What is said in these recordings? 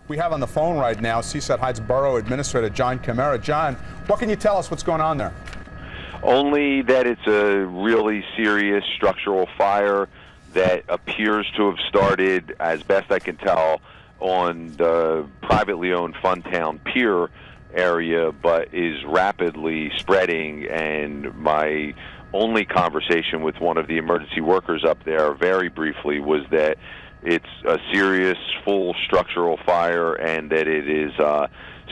We have on the phone right now Seaside Heights Borough Administrator John Camara. John, what can you tell us what's going on there? Only that it's a really serious structural fire that appears to have started, as best I can tell, on the privately owned Funtown Pier area, but is rapidly spreading. And my only conversation with one of the emergency workers up there, very briefly, was that it's a serious, full structural fire, and that it is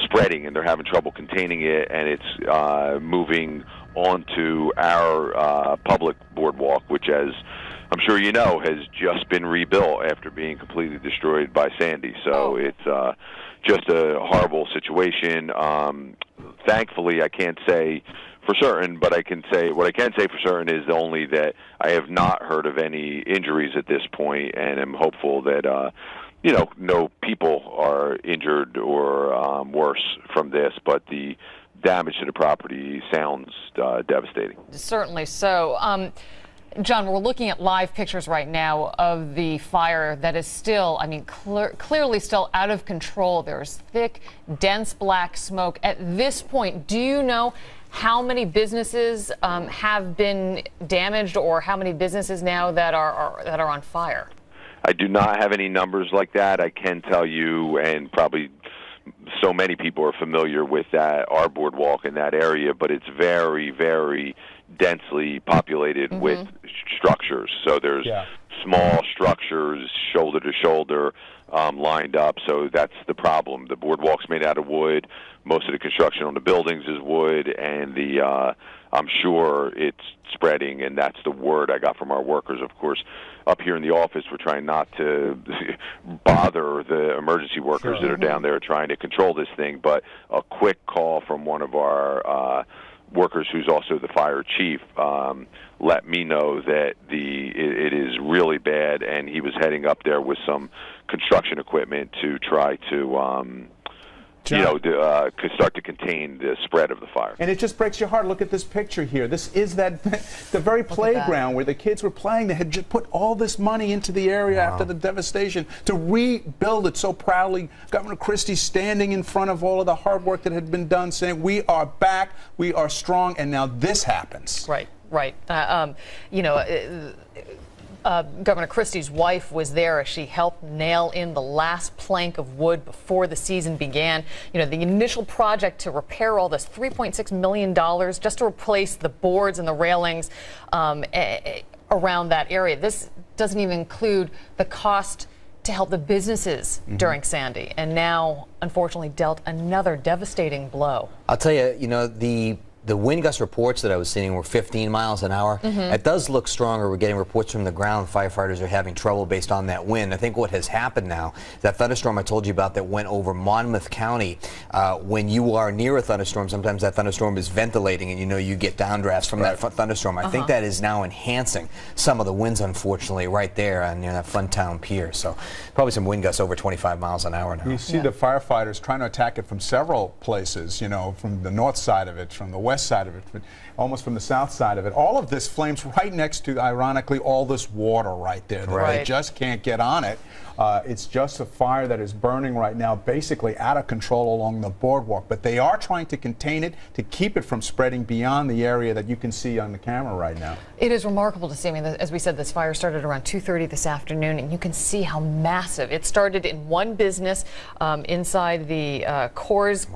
spreading, and they're having trouble containing it, and it's moving onto our public boardwalk, which, as I'm sure you know, has just been rebuilt after being completely destroyed by Sandy. So it's just a horrible situation. Thankfully, I can't say for certain, but what I can say for certain is only that I have not heard of any injuries at this point, and am hopeful that no people are injured or worse from this, but the damage to the property sounds devastating. Certainly so. John, we're looking at live pictures right now of the fire that is still, clearly still out of control. There's thick, dense black smoke. At this point, do you know how many businesses have been damaged, or how many businesses now that are on fire? I do not have any numbers like that. I can tell you, and probably so many people are familiar with our boardwalk in that area, but it's very, very densely populated with structures. So there's small structures, shoulder to shoulder, lined up. So that's the problem. The boardwalk's made out of wood. Most of the construction on the buildings is wood, and I'm sure it's spreading, and that's the word I got from our workers. Of course, up here in the office, we're trying not to bother the emergency workers that are down there trying to control this thing, but a quick call from one of our workers, who's also the fire chief, let me know that it is really bad, and he was heading up there with some construction equipment to try to start to contain the spread of the fire. And it just breaks your heart. Look at this picture here. This is the very playground where the kids were playing. They had just put all this money into the area after the devastation to rebuild it so proudly. Governor Christie standing in front of all of the hard work that had been done, saying, "We are back, we are strong," and now this happens. Right. Governor Christie's wife was there as she helped nail in the last plank of wood before the season began. The initial project to repair all this, $3.6 million, just to replace the boards and the railings around that area. This doesn't even include the cost to help the businesses during Sandy, and now, unfortunately, dealt another devastating blow. I'll tell you, the wind gust reports that I was seeing were 15 miles an hour. It does look stronger. We're getting reports from the ground. Firefighters are having trouble based on that wind. I think what has happened now, that thunderstorm I told you about that went over Monmouth County, when you are near a thunderstorm, sometimes that thunderstorm is ventilating, and you get downdrafts from that thunderstorm. I think that is now enhancing some of the winds, unfortunately, right there near that Funtown Pier. So probably some wind gusts over 25 miles an hour now. You see the firefighters trying to attack it from several places, from the north side of it, from the west side of it, but almost from the south side of it. All of this flames right next to, ironically, all this water right there. They just can't get on it. It's just a fire that is burning right now, basically out of control along the boardwalk. But they are trying to contain it, to keep it from spreading beyond the area that you can see on the camera right now. It is remarkable to see. As we said, this fire started around 2:30 this afternoon, and you can see how massive. It started in one business inside the Coors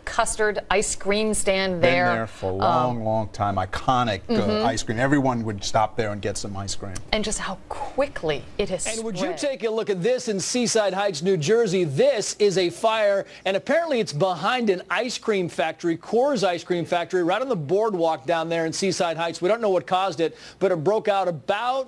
Custard ice cream stand there. Been there for a long time. Iconic ice cream. Everyone would stop there and get some ice cream. And just how quickly it has spread. And would you take a look at this in Seaside Heights, New Jersey? This is a fire, and apparently it's behind an ice cream factory, Coors Ice Cream Factory, right on the boardwalk down there in Seaside Heights. We don't know what caused it, but it broke out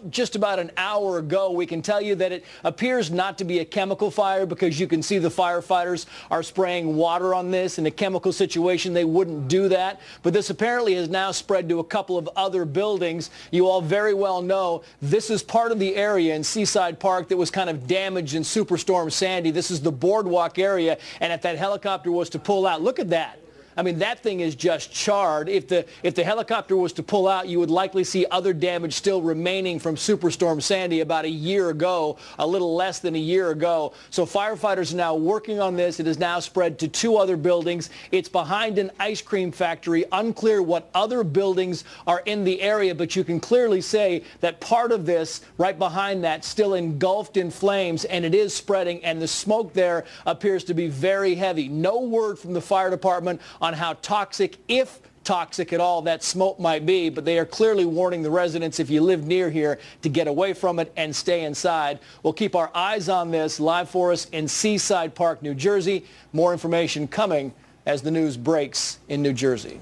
just about an hour ago. We can tell you that it appears not to be a chemical fire, because you can see the firefighters are spraying water on this. In a chemical situation, they wouldn't do that. But this apparently has now spread to a couple of other buildings. You all very well know this is part of the area in Seaside Park that was kind of damaged in Superstorm Sandy. This is the boardwalk area, and if that helicopter was to pull out, look at that. I mean, that thing is just charred. If the helicopter was to pull out, you would likely see other damage still remaining from Superstorm Sandy about a year ago, a little less than a year ago. So firefighters are now working on this. It has now spread to 2 other buildings. It's behind an ice cream factory. Unclear what other buildings are in the area, but you can clearly say that part of this right behind that still engulfed in flames, and it is spreading, and the smoke there appears to be very heavy. No word from the fire department on how toxic, if toxic at all, that smoke might be, but they are clearly warning the residents, if you live near here, to get away from it and stay inside. We'll keep our eyes on this. Live for us in Seaside Park, New Jersey. More information coming as the news breaks in New Jersey.